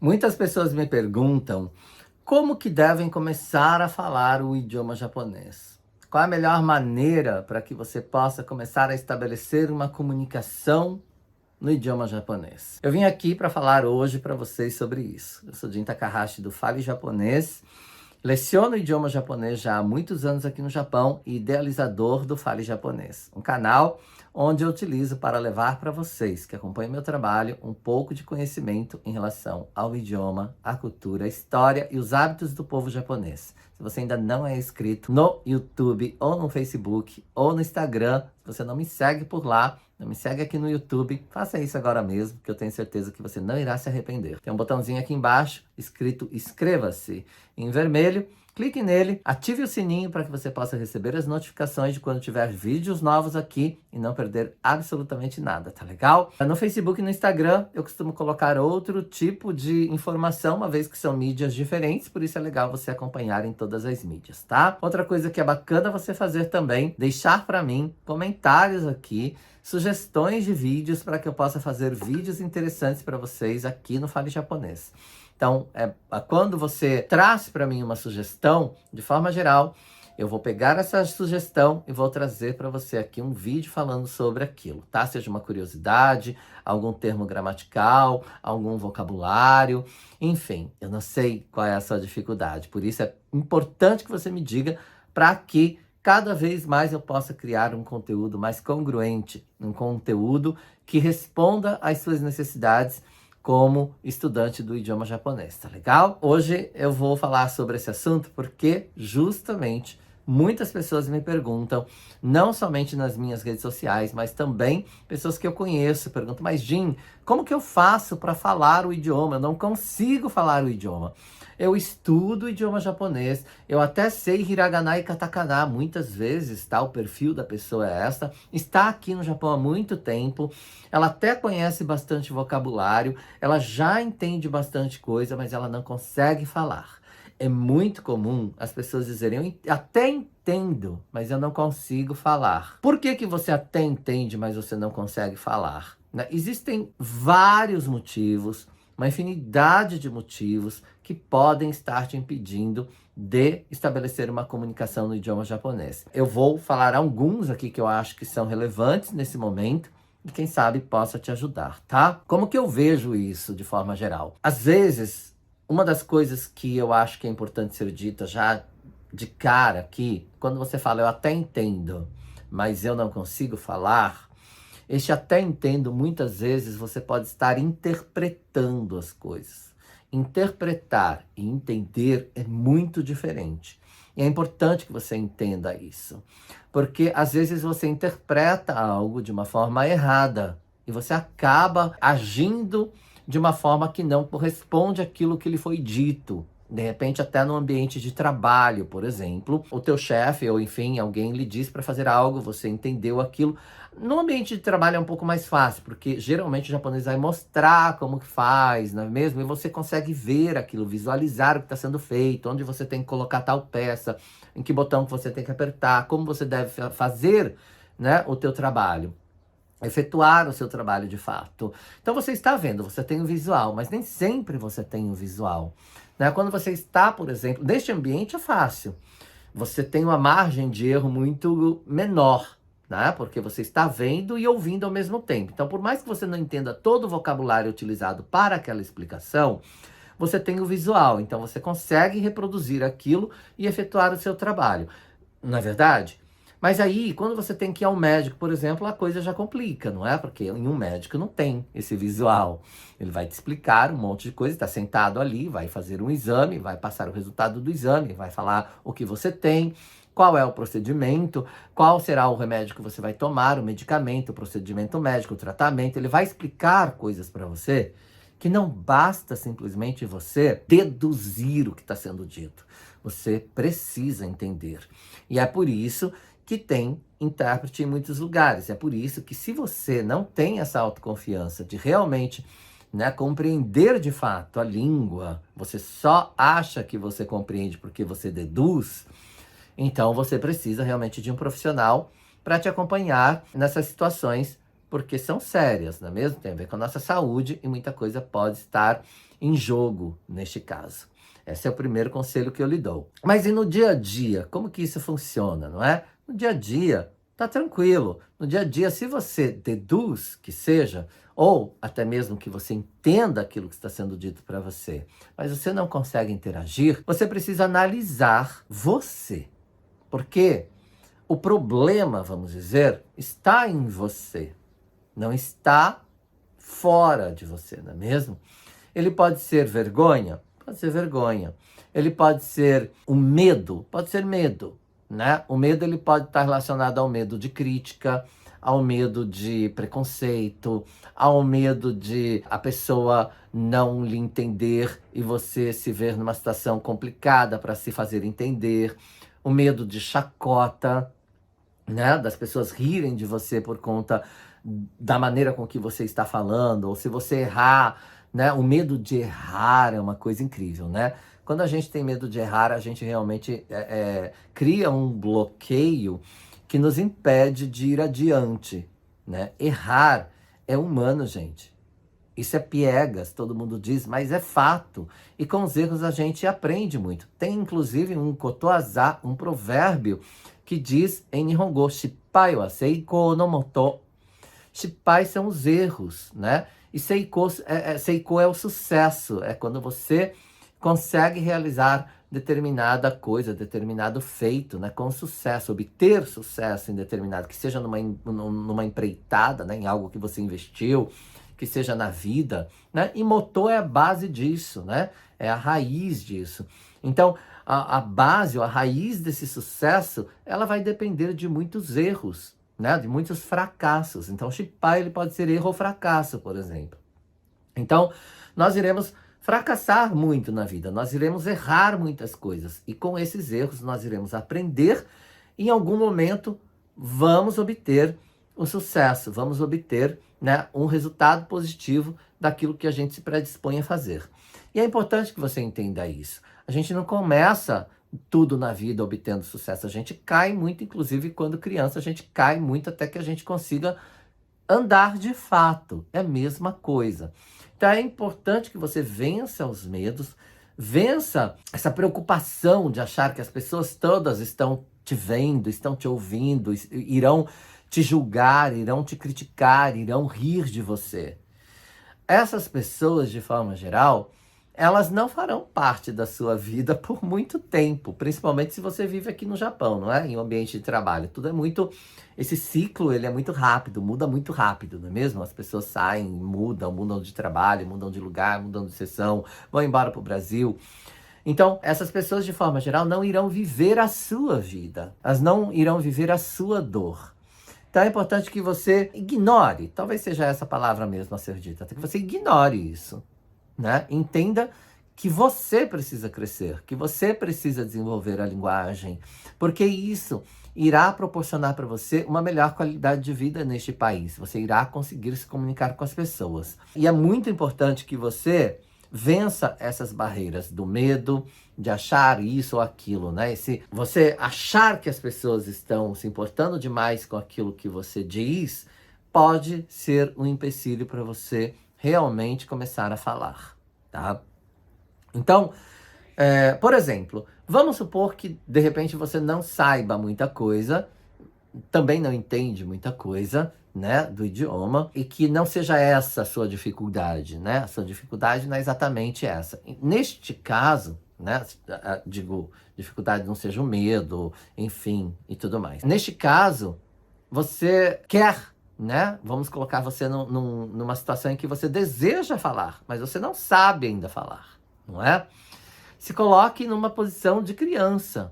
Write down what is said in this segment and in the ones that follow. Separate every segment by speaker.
Speaker 1: Muitas pessoas me perguntam como que devem começar a falar o idioma japonês. Qual é a melhor maneira para que você possa começar a estabelecer uma comunicação no idioma japonês? Eu vim aqui para falar hoje para vocês sobre isso. Eu sou Jin Takahashi do Fale Japonês. Leciono o idioma japonês já há muitos anos aqui no Japão e idealizador do Fale Japonês, um canal onde eu utilizo para levar para vocês que acompanham meu trabalho um pouco de conhecimento em relação ao idioma, à cultura, a história e os hábitos do povo japonês. Se você ainda não é inscrito no YouTube ou no Facebook ou no Instagram, se você não me segue por lá, não me segue aqui no YouTube, faça isso agora mesmo, que eu tenho certeza que você não irá se arrepender. Tem um botãozinho aqui embaixo, escrito inscreva-se, em vermelho. Clique nele, ative o sininho para que você possa receber as notificações de quando tiver vídeos novos aqui e não perder absolutamente nada, tá legal? No Facebook e no Instagram eu costumo colocar outro tipo de informação, uma vez que são mídias diferentes, por isso é legal você acompanhar em todas as mídias, tá? Outra coisa que é bacana você fazer também, deixar para mim comentários aqui, sugestões de vídeos para que eu possa fazer vídeos interessantes para vocês aqui no Fale Japonês. Então, quando você traz para mim uma sugestão, de forma geral, eu vou pegar essa sugestão e vou trazer para você aqui um vídeo falando sobre aquilo, tá? Seja uma curiosidade, algum termo gramatical, algum vocabulário, enfim, eu não sei qual é a sua dificuldade, por isso é importante que você me diga para que cada vez mais eu possa criar um conteúdo mais congruente, um conteúdo que responda às suas necessidades como estudante do idioma japonês, tá legal? Hoje eu vou falar sobre esse assunto porque justamente muitas pessoas me perguntam, não somente nas minhas redes sociais, mas também pessoas que eu conheço, perguntam, mas Jin, como que eu faço para falar o idioma? Eu não consigo falar o idioma. Eu estudo o idioma japonês, eu até sei hiragana e katakana muitas vezes, tá? O perfil da pessoa é esta, está aqui no Japão há muito tempo, ela até conhece bastante vocabulário, ela já entende bastante coisa, mas ela não consegue falar. É muito comum as pessoas dizerem, eu até entendo, mas eu não consigo falar. Por que que você até entende, mas você não consegue falar? Né? Existem vários motivos, uma infinidade de motivos que podem estar te impedindo de estabelecer uma comunicação no idioma japonês. Eu vou falar alguns aqui que eu acho que são relevantes nesse momento e quem sabe possa te ajudar, tá? Como que eu vejo isso de forma geral? Às vezes, uma das coisas que eu acho que é importante ser dita já de cara aqui, quando você fala eu até entendo, mas eu não consigo falar, este até entendo, muitas vezes você pode estar interpretando as coisas. Interpretar e entender é muito diferente. E é importante que você entenda isso. Porque às vezes você interpreta algo de uma forma errada. E você acaba agindo de uma forma que não corresponde àquilo que lhe foi dito. De repente, até no ambiente de trabalho, por exemplo, o teu chefe ou, enfim, alguém lhe diz para fazer algo, você entendeu aquilo. No ambiente de trabalho é um pouco mais fácil, porque geralmente o japonês vai mostrar como que faz, não é mesmo? E você consegue ver aquilo, visualizar o que está sendo feito, onde você tem que colocar tal peça, em que botão que você tem que apertar, como você deve fazer, né, o teu trabalho. Efetuar o seu trabalho de fato. Então você está vendo, você tem o visual, mas nem sempre você tem o visual. Né? Quando você está, por exemplo, neste ambiente é fácil. Você tem uma margem de erro muito menor, né? Porque você está vendo e ouvindo ao mesmo tempo. Então, por mais que você não entenda todo o vocabulário utilizado para aquela explicação, você tem o visual. Então, você consegue reproduzir aquilo e efetuar o seu trabalho. Não é verdade? Mas aí, quando você tem que ir ao médico, por exemplo, a coisa já complica, não é? Porque em um médico não tem esse visual. Ele vai te explicar um monte de coisa, está sentado ali, vai fazer um exame, vai passar o resultado do exame, vai falar o que você tem, qual é o procedimento, qual será o remédio que você vai tomar, o medicamento, o procedimento médico, o tratamento. Ele vai explicar coisas para você que não basta simplesmente você deduzir o que está sendo dito. Você precisa entender. E é por isso que tem intérprete em muitos lugares. É por isso que se você não tem essa autoconfiança de realmente, né, compreender de fato a língua, você só acha que você compreende porque você deduz, então você precisa realmente de um profissional para te acompanhar nessas situações porque são sérias, não é mesmo? Tem a ver com a nossa saúde e muita coisa pode estar em jogo neste caso. Esse é o primeiro conselho que eu lhe dou. Mas e no dia a dia? Como que isso funciona, não é? No dia a dia, tá tranquilo. No dia a dia, se você deduz que seja, ou até mesmo que você entenda aquilo que está sendo dito para você, mas você não consegue interagir, você precisa analisar você. Porque o problema, vamos dizer, está em você. Não está fora de você, não é mesmo? Ele pode ser vergonha? Pode ser vergonha. Ele pode ser o medo? Pode ser medo, né? O medo ele pode estar relacionado ao medo de crítica, ao medo de preconceito, ao medo de a pessoa não lhe entender e você se ver numa situação complicada para se fazer entender, o medo de chacota, né? Das pessoas rirem de você por conta da maneira com que você está falando, ou se você errar, né? O medo de errar é uma coisa incrível, né? Quando a gente tem medo de errar, a gente realmente cria um bloqueio que nos impede de ir adiante, né? Errar é humano, gente. Isso é piegas, todo mundo diz, mas é fato. E com os erros a gente aprende muito. Tem inclusive um kotoaza, um provérbio, que diz em Nihongo, Shippai wa seiko no moto. Shippai são os erros, né? E seiko é o sucesso, é quando você consegue realizar determinada coisa, determinado feito, né? Com sucesso, obter sucesso em determinado, que seja numa empreitada, né? Em algo que você investiu, que seja na vida, né? E motor é a base disso, né? É a raiz disso. Então, a base, ou a raiz desse sucesso, ela vai depender de muitos erros, né? De muitos fracassos. Então, o Shippai, ele pode ser erro ou fracasso, por exemplo. Então, nós iremos fracassar muito na vida, nós iremos errar muitas coisas. E com esses erros, nós iremos aprender e, em algum momento, vamos obter o sucesso, vamos obter, né, um resultado positivo daquilo que a gente se predispõe a fazer. E é importante que você entenda isso. A gente não começa tudo na vida obtendo sucesso. A gente cai muito, inclusive quando criança, a gente cai muito até que a gente consiga andar de fato. É a mesma coisa. Então é importante que você vença os medos, vença essa preocupação de achar que as pessoas todas estão te vendo, estão te ouvindo, irão te julgar, irão te criticar, irão rir de você. Essas pessoas, de forma geral, elas não farão parte da sua vida por muito tempo, principalmente se você vive aqui no Japão, não é? Em um ambiente de trabalho. Tudo é muito... Esse ciclo, ele é muito rápido, muda muito rápido, não é mesmo? As pessoas saem, mudam de trabalho, mudam de lugar, mudam de sessão, vão embora para o Brasil. Então, essas pessoas, de forma geral, não irão viver a sua vida. Elas não irão viver a sua dor. Então é importante que você ignore, talvez seja essa palavra mesmo a ser dita, que você ignore isso, né? Entenda que você precisa crescer, que você precisa desenvolver a linguagem, porque isso irá proporcionar para você uma melhor qualidade de vida neste país. Você irá conseguir se comunicar com as pessoas. E é muito importante que você vença essas barreiras do medo, de achar isso ou aquilo, né? Se você achar que as pessoas estão se importando demais com aquilo que você diz, pode ser um empecilho para você realmente começar a falar, tá? Então, por exemplo, vamos supor que de repente você não saiba muita coisa, também não entende muita coisa, né, do idioma, e que não seja essa a sua dificuldade, né? A sua dificuldade não é exatamente essa. Neste caso, né, digo, dificuldade não seja o medo, enfim, e tudo mais. Neste caso, você quer, né? Vamos colocar você numa situação em que você deseja falar, mas você não sabe ainda falar, não é? Se coloque numa posição de criança.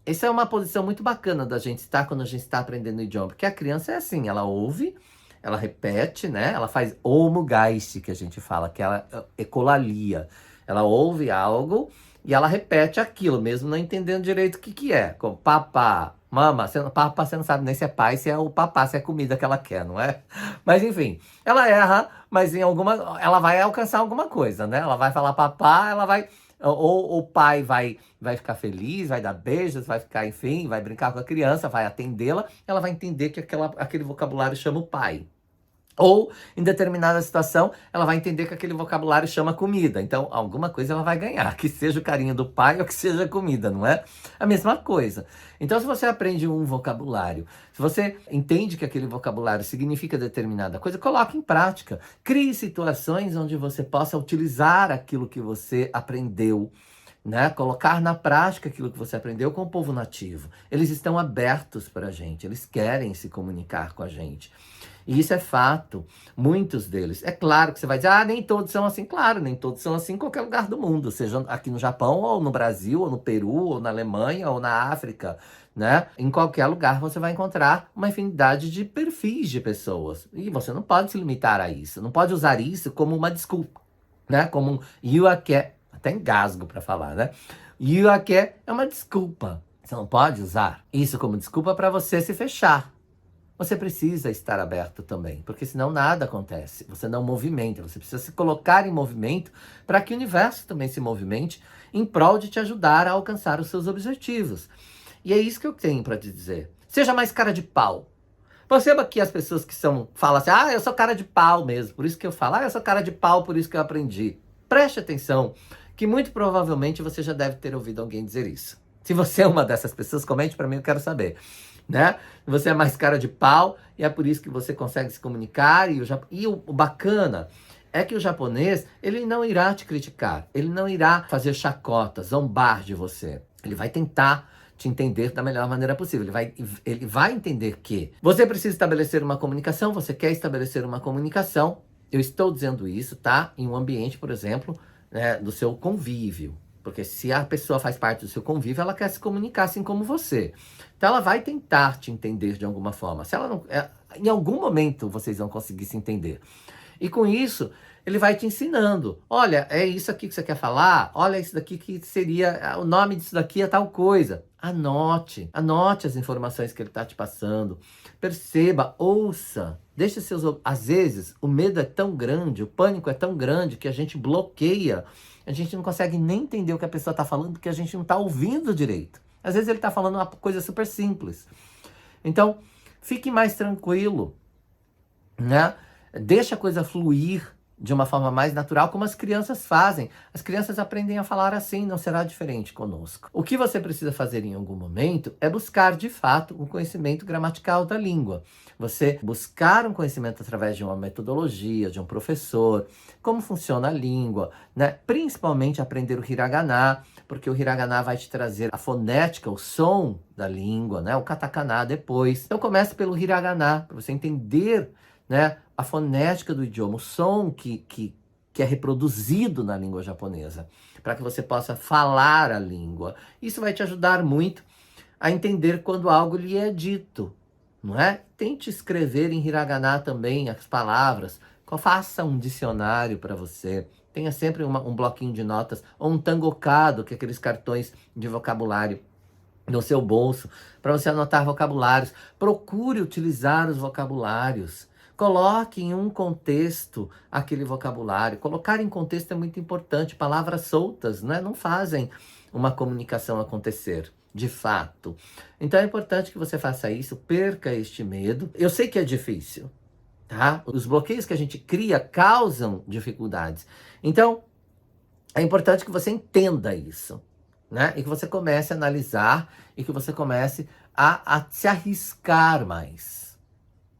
Speaker 1: Essa é uma posição muito bacana da gente estar quando a gente está aprendendo o idioma, porque a criança é assim, ela ouve, ela repete, né? Ela faz omugaiste, que a gente fala, que ela ecolalia. Ela ouve algo e ela repete aquilo, mesmo não entendendo direito o que é. Como papá, mama, papá você não sabe nem se é pai, se é o papá, se é comida que ela quer, não é? Mas enfim, ela erra, mas ela vai alcançar alguma coisa, né? Ela vai falar papá, ela vai Ou o pai vai ficar feliz, vai dar beijos, vai ficar, enfim, vai brincar com a criança, vai atendê-la, ela vai entender que aquele vocabulário chama o pai. Ou, em determinada situação, ela vai entender que aquele vocabulário chama comida. Então, alguma coisa ela vai ganhar, que seja o carinho do pai ou que seja a comida, não é? A mesma coisa. Então, se você aprende um vocabulário, se você entende que aquele vocabulário significa determinada coisa, coloque em prática. Crie situações onde você possa utilizar aquilo que você aprendeu, né? Colocar na prática aquilo que você aprendeu com o povo nativo. Eles estão abertos para a gente, eles querem se comunicar com a gente. E isso é fato, muitos deles. É claro que você vai dizer, nem todos são assim. Claro, nem todos são assim em qualquer lugar do mundo, seja aqui no Japão, ou no Brasil, ou no Peru, ou na Alemanha, ou na África, né? Em qualquer lugar você vai encontrar uma infinidade de perfis de pessoas. E você não pode se limitar a isso, não pode usar isso como uma desculpa, né? Como um yuake, até engasgo para falar, né? Yuake é uma desculpa. Você não pode usar isso como desculpa para você se fechar. Você precisa estar aberto também, porque senão nada acontece. Você não movimenta, você precisa se colocar em movimento para que o universo também se movimente em prol de te ajudar a alcançar os seus objetivos. E é isso que eu tenho para te dizer. Seja mais cara de pau. Perceba que as pessoas que falam assim, eu sou cara de pau mesmo, por isso que eu falo, eu sou cara de pau, por isso que eu aprendi. Preste atenção, que muito provavelmente você já deve ter ouvido alguém dizer isso. Se você é uma dessas pessoas, comente para mim, eu quero saber. Né? Você é mais cara de pau e é por isso que você consegue se comunicar. E o bacana é que o japonês, ele não irá te criticar, ele não irá fazer chacota, zombar de você. Ele vai tentar te entender da melhor maneira possível. Ele vai entender que você precisa estabelecer uma comunicação, você quer estabelecer uma comunicação. Eu estou dizendo isso, tá? Em um ambiente, por exemplo, né, do seu convívio. Porque se a pessoa faz parte do seu convívio, ela quer se comunicar assim como você. Então ela vai tentar te entender de alguma forma. Se ela não, em algum momento vocês vão conseguir se entender. E com isso, ele vai te ensinando. Olha, é isso aqui que você quer falar? Olha, isso daqui que seria, o nome disso daqui é tal coisa. Anote as informações que ele está te passando. Perceba, ouça. Deixe às vezes, o medo é tão grande, o pânico é tão grande que a gente bloqueia. A gente não consegue nem entender o que a pessoa está falando porque a gente não está ouvindo direito. Às vezes ele está falando uma coisa super simples. Então, fique mais tranquilo, né? Deixa a coisa fluir de uma forma mais natural, como as crianças fazem. As crianças aprendem a falar assim, não será diferente conosco. O que você precisa fazer em algum momento é buscar, de fato, um conhecimento gramatical da língua. Você buscar um conhecimento através de uma metodologia, de um professor, como funciona a língua, né? Principalmente aprender o hiragana, porque o hiragana vai te trazer a fonética, o som da língua, né? O katakana depois. Então comece pelo hiragana, para você entender, né, a fonética do idioma, o som que é reproduzido na língua japonesa, para que você possa falar a língua. Isso vai te ajudar muito a entender quando algo lhe é dito, não é? Tente escrever em hiragana também as palavras, faça um dicionário para você, tenha sempre um bloquinho de notas, ou um tangokado, que é aqueles cartões de vocabulário no seu bolso, para você anotar vocabulários. Procure utilizar os vocabulários. Coloque em um contexto aquele vocabulário. Colocar em contexto é muito importante. Palavras soltas, né, não fazem uma comunicação acontecer, de fato. Então é importante que você faça isso, perca este medo. Eu sei que é difícil, tá? Os bloqueios que a gente cria causam dificuldades. Então, é importante que você entenda isso, né? E que você comece a analisar e que você comece a se arriscar mais.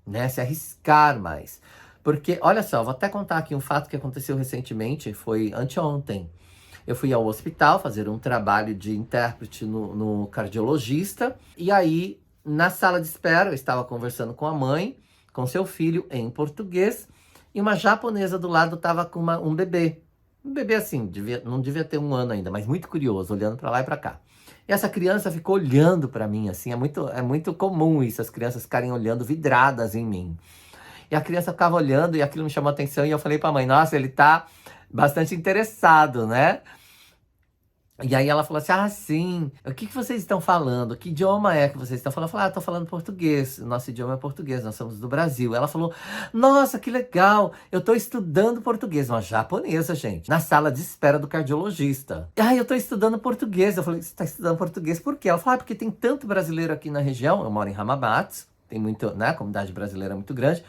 Speaker 1: Né, se arriscar mais. Porque, olha só, vou até contar aqui um fato que aconteceu recentemente, foi anteontem. Eu fui ao hospital fazer um trabalho de intérprete no cardiologista, e aí, na sala de espera, eu estava conversando com a mãe, com seu filho em português, e uma japonesa do lado estava com um bebê. Um bebê assim, não devia ter 1 ano ainda, mas muito curioso, olhando para lá e para cá. E essa criança ficou olhando para mim, assim, é muito comum isso, as crianças ficarem olhando vidradas em mim. E a criança ficava olhando e aquilo me chamou a atenção e eu falei para a mãe, nossa, ele tá bastante interessado, né? E aí ela falou assim, ah, sim, o que vocês estão falando? Que idioma é que vocês estão falando? Eu falei, ah, estou falando português, nosso idioma é português, nós somos do Brasil. Ela falou, nossa, que legal, eu estou estudando português, uma japonesa, gente, na sala de espera do cardiologista. Ah, eu estou estudando português. Eu falei, você está estudando português por quê? Ela falou, ah, porque tem tanto brasileiro aqui na região, eu moro em Hamamatsu, tem muito, né, a comunidade brasileira é muito grande.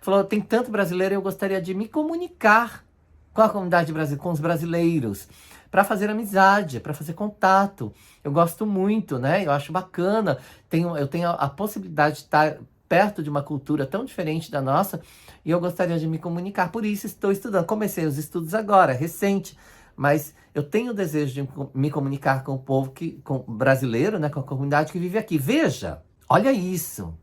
Speaker 1: Falou, tem tanto brasileiro, eu gostaria de me comunicar com a comunidade brasileira, com os brasileiros, para fazer amizade, para fazer contato. Eu gosto muito, né? Eu acho bacana. Eu tenho a possibilidade de estar perto de uma cultura tão diferente da nossa e eu gostaria de me comunicar. Por isso estou estudando. Comecei os estudos agora, recente, mas eu tenho o desejo de me comunicar com o povo com o brasileiro, né? Com a comunidade que vive aqui. Veja, olha isso.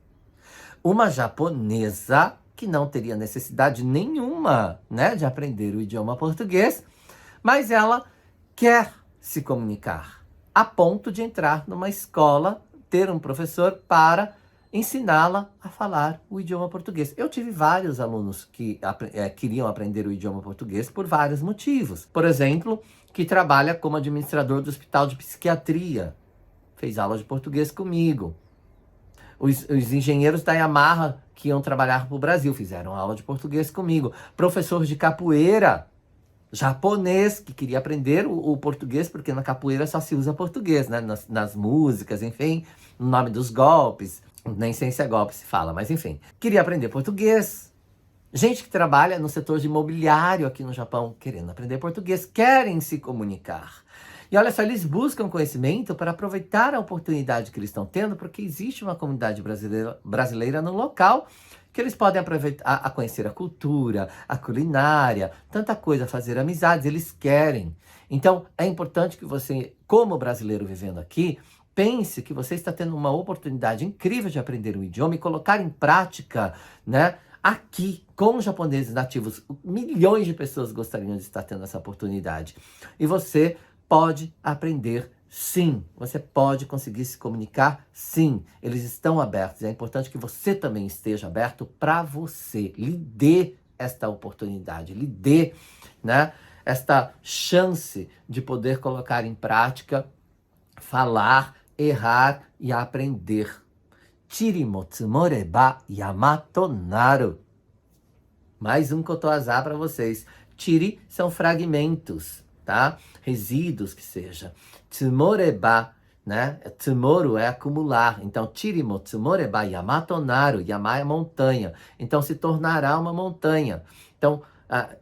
Speaker 1: Uma japonesa que não teria necessidade nenhuma, né, de aprender o idioma português, mas ela quer se comunicar, a ponto de entrar numa escola, ter um professor para ensiná-la a falar o idioma português. Eu tive vários alunos que queriam aprender o idioma português por vários motivos. Por exemplo, que trabalha como administrador do hospital de psiquiatria, fez aula de português comigo. Os engenheiros da Yamaha que iam trabalhar para o Brasil fizeram aula de português comigo. Professor de capoeira japonês que queria aprender o português, porque na capoeira só se usa português, né? Nas músicas, enfim, no nome dos golpes. Nem sei se é golpe se fala, mas enfim. Queria aprender português. Gente que trabalha no setor de imobiliário aqui no Japão, querendo aprender português, querem se comunicar. E olha só, eles buscam conhecimento para aproveitar a oportunidade que eles estão tendo, porque existe uma comunidade brasileira no local que eles podem aproveitar a conhecer a cultura, a culinária, tanta coisa, fazer amizades, eles querem. Então, é importante que você, como brasileiro vivendo aqui, pense que você está tendo uma oportunidade incrível de aprender um idioma e colocar em prática, né? Aqui, com os japoneses nativos, milhões de pessoas gostariam de estar tendo essa oportunidade. E você pode aprender, sim. Você pode conseguir se comunicar, sim. Eles estão abertos. É importante que você também esteja aberto para você. Lhe dê esta oportunidade, lhe dê, né, esta chance de poder colocar em prática, falar, errar e aprender. Chiri mo tsumoreba yamato naru. Mais um kotoazá para vocês. Chiri são fragmentos, tá? Resíduos que seja. Tsumoreba, né? Tsumoru é acumular. Então, chiri mo tsumoreba yamato naru. Yama é montanha. Então, se tornará uma montanha. Então,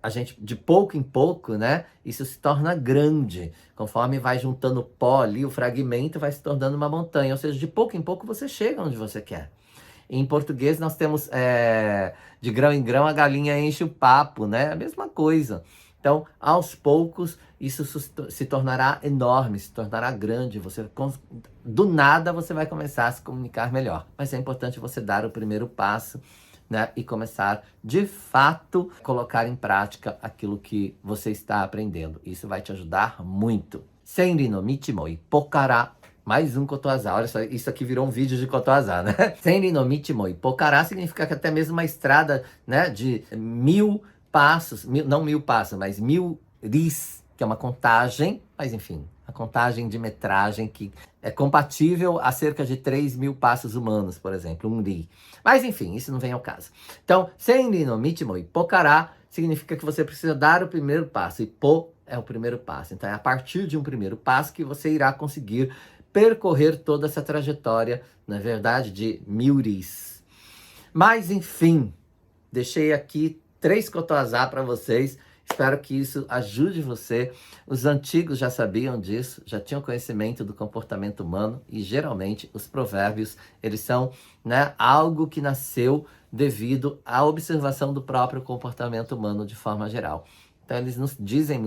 Speaker 1: a gente, de pouco em pouco, né? Isso se torna grande. Conforme vai juntando pó ali, o fragmento vai se tornando uma montanha. Ou seja, de pouco em pouco você chega onde você quer. Em português nós temos, de grão em grão a galinha enche o papo, né? A mesma coisa. Então, aos poucos, isso se tornará enorme, se tornará grande. Do nada você vai começar a se comunicar melhor. Mas é importante você dar o primeiro passo, né, e começar, de fato, colocar em prática aquilo que você está aprendendo. Isso vai te ajudar muito. Senri no Michimo Ipokara. Mais um kotoazá. Olha só, isso aqui virou um vídeo de kotoazá, né? Senri no Michimo Ipokara significa que até mesmo uma estrada, né, de 1000 passos, não 1000 passos, mas 1000 ris, que é uma contagem, mas enfim, a contagem de metragem que é compatível a cerca de 3.000 passos humanos, por exemplo, um ri. Mas enfim, isso não vem ao caso. Então, Senri no Michimo Ipokara significa que você precisa dar o primeiro passo. Ippo é o primeiro passo. Então, é a partir de um primeiro passo que você irá conseguir percorrer toda essa trajetória, na verdade, de 1000 ris. Mas, enfim, deixei aqui 3 kotoazá para vocês. Espero que isso ajude você. Os antigos já sabiam disso, já tinham conhecimento do comportamento humano e geralmente os provérbios, eles são, né, algo que nasceu devido à observação do próprio comportamento humano de forma geral. Então eles nos dizem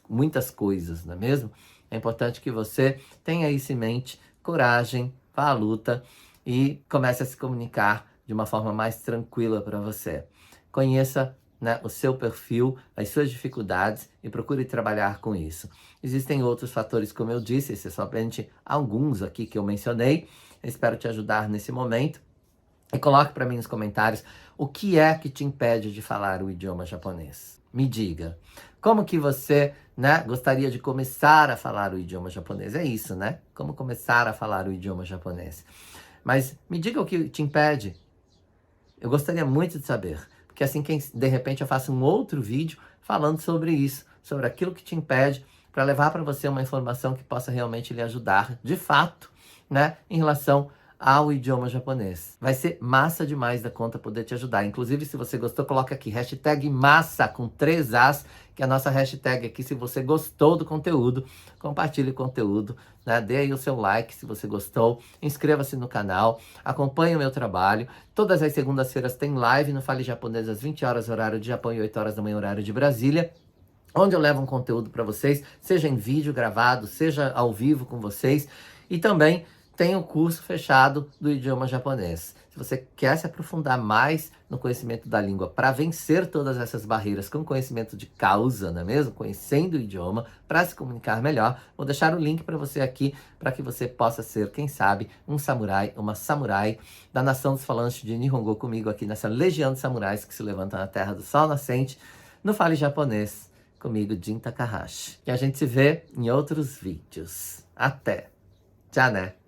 Speaker 1: muitas coisas, não é mesmo? É importante que você tenha isso em mente, coragem, vá à luta e comece a se comunicar de uma forma mais tranquila para você. Conheça, né, o seu perfil, as suas dificuldades e procure trabalhar com isso. Existem outros fatores, como eu disse, esses são somente alguns aqui que eu mencionei. Eu espero te ajudar nesse momento. E coloque para mim nos comentários o que é que te impede de falar o idioma japonês. Me diga, como que você, né, gostaria de começar a falar o idioma japonês? É isso, né? Como começar a falar o idioma japonês. Mas me diga o que te impede. Eu gostaria muito de saber, porque assim, de repente eu faço um outro vídeo falando sobre isso, sobre aquilo que te impede, para levar para você uma informação que possa realmente lhe ajudar, de fato, né, em relação ao idioma japonês. Vai ser massa demais da conta poder te ajudar. Inclusive, se você gostou, coloca aqui, hashtag massa, com 3 As, que é a nossa hashtag aqui. Se você gostou do conteúdo, compartilhe o conteúdo, né? Dê aí o seu like se você gostou, inscreva-se no canal, acompanhe o meu trabalho. Todas as segundas-feiras tem live no Fale Japonês às 20 horas, horário de Japão, e 8 horas da manhã, horário de Brasília, onde eu levo um conteúdo para vocês, seja em vídeo gravado, seja ao vivo com vocês, e também tem o curso fechado do idioma japonês. Se você quer se aprofundar mais no conhecimento da língua para vencer todas essas barreiras com conhecimento de causa, não é mesmo? Conhecendo o idioma para se comunicar melhor, vou deixar o link para você aqui para que você possa ser, quem sabe, um samurai, uma samurai da nação dos falantes de Nihongo comigo aqui nessa legião de samurais que se levanta na terra do sol nascente, no Fale Japonês, comigo, Jin Takahashi. E a gente se vê em outros vídeos. Até! Tchau, né?